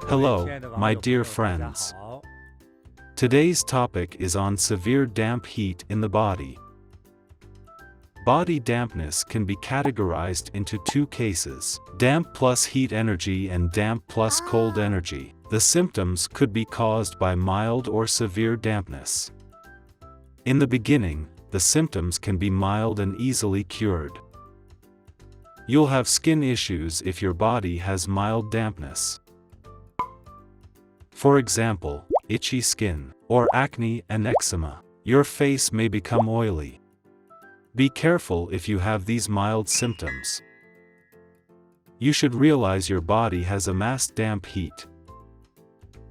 Hello, my dear friends. Today's topic is on severe damp heat in the body. Body dampness can be categorized into two cases: damp plus heat energy and damp plus cold energy. The symptoms could be caused by mild or severe dampness. In the beginning, the symptoms can be mild and easily cured. You'll have skin issues if your body has mild dampness. For example, itchy skin, or acne and eczema. Your face may become oily. Be careful if you have these mild symptoms. You should realize your body has amassed damp heat.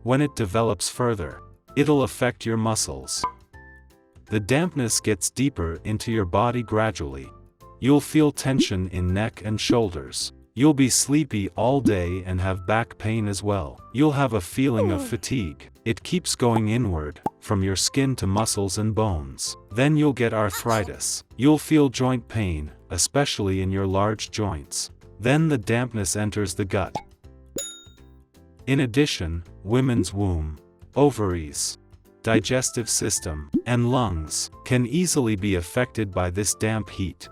When it develops further, it'll affect your muscles. The dampness gets deeper into your body gradually. You'll feel tension in neck and shoulders. You'll be sleepy all day and have back pain as well. You'll have a feeling of fatigue. It keeps going inward, from your skin to muscles and bones. Then you'll get arthritis. You'll feel joint pain, especially in your large joints. Then the dampness enters the gut. In addition, women's womb, ovaries, digestive system, and lungs can easily be affected by this damp heat.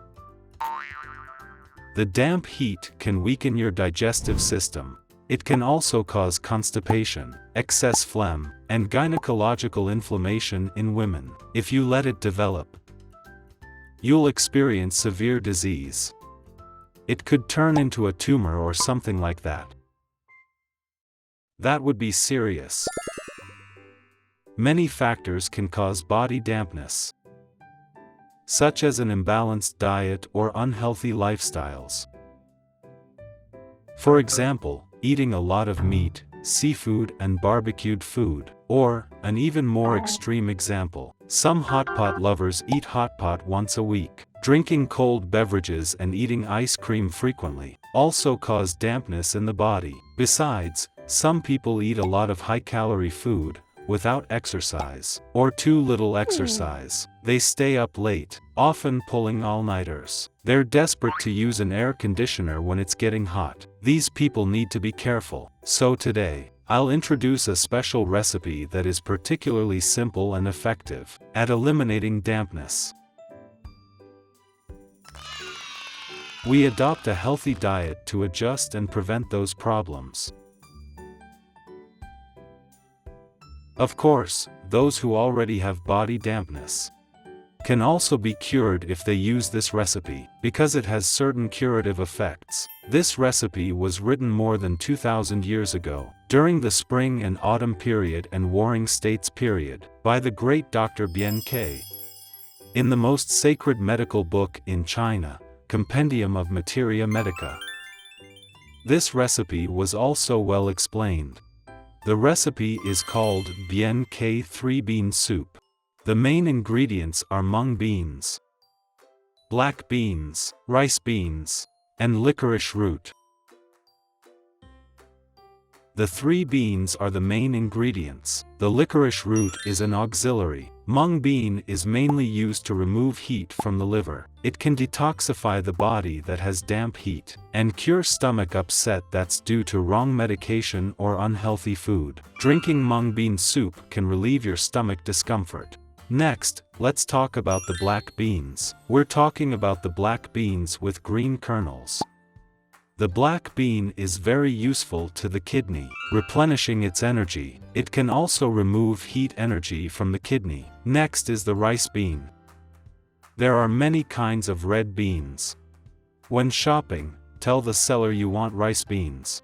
The damp heat can weaken your digestive system. It can also cause constipation, excess phlegm, and gynecological inflammation in women. If you let it develop, you'll experience severe disease. It could turn into a tumor or something like that. That would be serious. Many factors can cause body dampness, such as an imbalanced diet or unhealthy lifestyles. For example, eating a lot of meat, seafood and barbecued food. Or, an even more extreme example, some hot pot lovers eat hot pot once a week. Drinking cold beverages and eating ice cream frequently also cause dampness in the body. Besides, some people eat a lot of high-calorie food without exercise, or too little exercise. They stay up late, often pulling all-nighters. They're desperate to use an air conditioner when it's getting hot. These people need to be careful. So today, I'll introduce a special recipe that is particularly simple and effective at eliminating dampness. We adopt a healthy diet to adjust and prevent those problems. Of course, those who already have body dampness can also be cured if they use this recipe, because it has certain curative effects. This recipe was written more than 2,000 years ago, during the spring and autumn period and warring states period, by the great Dr. Bian Que. In the most sacred medical book in China, Compendium of Materia Medica. This recipe was also well explained. The recipe is called Bian Que Three-Bean Soup. The main ingredients are mung beans, black beans, rice beans, and licorice root. The three beans are the main ingredients. The licorice root is an auxiliary. Mung bean is mainly used to remove heat from the liver. It can detoxify the body that has damp heat, and cure stomach upset that's due to wrong medication or unhealthy food. Drinking mung bean soup can relieve your stomach discomfort. Next, let's talk about the black beans. We're talking about the black beans with green kernels. The black bean is very useful to the kidney, replenishing its energy. It can also remove heat energy from the kidney. Next is the rice bean. There are many kinds of red beans. When shopping, tell the seller you want rice beans.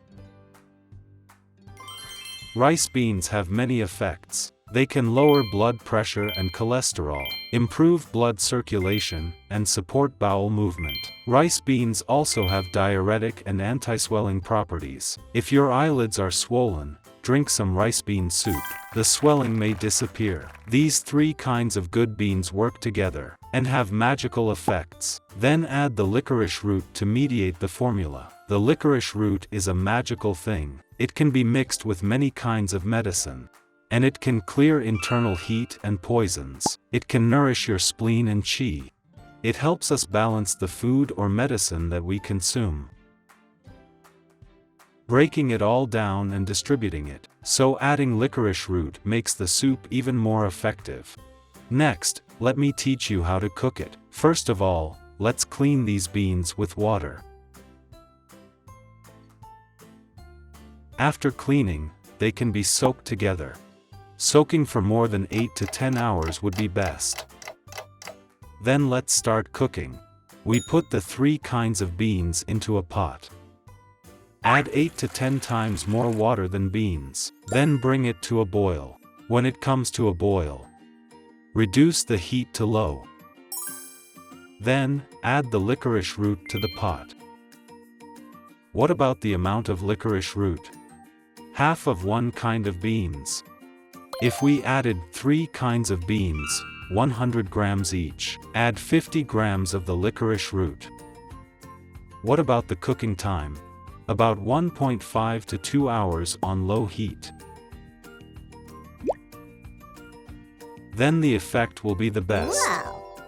Rice beans have many effects. They can lower blood pressure and cholesterol, improve blood circulation, and support bowel movement. Rice beans also have diuretic and anti-swelling properties. If your eyelids are swollen, drink some rice bean soup. The swelling may disappear. These three kinds of good beans work together and have magical effects. Then add the licorice root to mediate the formula. The licorice root is a magical thing. It can be mixed with many kinds of medicine, and it can clear internal heat and poisons. It can nourish your spleen and qi. It helps us balance the food or medicine that we consume. breaking it all down and distributing it, so adding licorice root makes the soup even more effective. Next, let me teach you how to cook it. First of all, let's clean these beans with water. After cleaning, they can be soaked together. Soaking for more than 8 to 10 hours would be best. Then let's start cooking. We put the 3 kinds of beans into a pot. Add 8 to 10 times more water than beans. Then bring it to a boil. When it comes to a boil, reduce the heat to low. Then, add the licorice root to the pot. What about the amount of licorice root? Half of 1 kind of beans. If we added 3 kinds of beans, 100 grams each, add 50 grams of the licorice root. What about the cooking time? About 1.5 to 2 hours on low heat. Then the effect will be the best. Wow.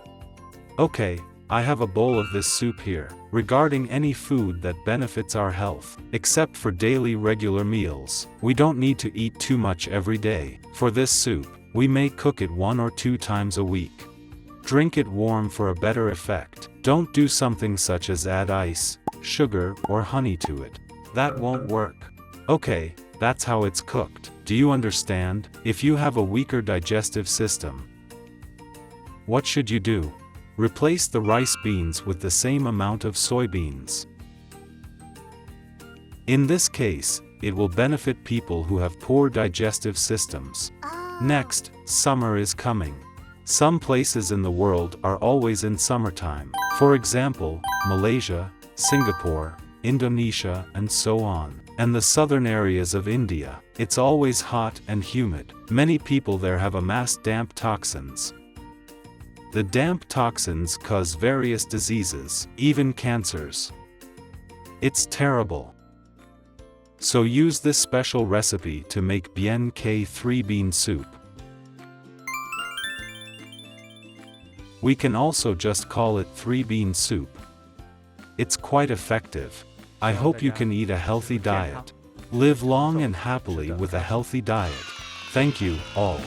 Okay, I have a bowl of this soup here. Regarding any food that benefits our health, except for daily regular meals, we don't need to eat too much every day. For this soup, we may cook it 1 or 2 times a week. Drink it warm for a better effect. Don't do something such as add ice, sugar, or honey to it. That won't work. Okay, that's how it's cooked. Do you understand? If you have a weaker digestive system, what should you do? Replace the rice beans with the same amount of soybeans. In this case, it will benefit people who have poor digestive systems. Next, summer is coming. Some places in the world are always in summertime. For example, Malaysia, Singapore, Indonesia, and so on. And the southern areas of India, it's always hot and humid. Many people there have amassed damp toxins. The damp toxins cause various diseases, even cancers. It's terrible. So use this special recipe to make Bian Que Three-Bean Soup. We can also just call it 3-bean soup. It's quite effective. I hope you can eat a healthy diet. Live long and happily with a healthy diet. Thank you, all.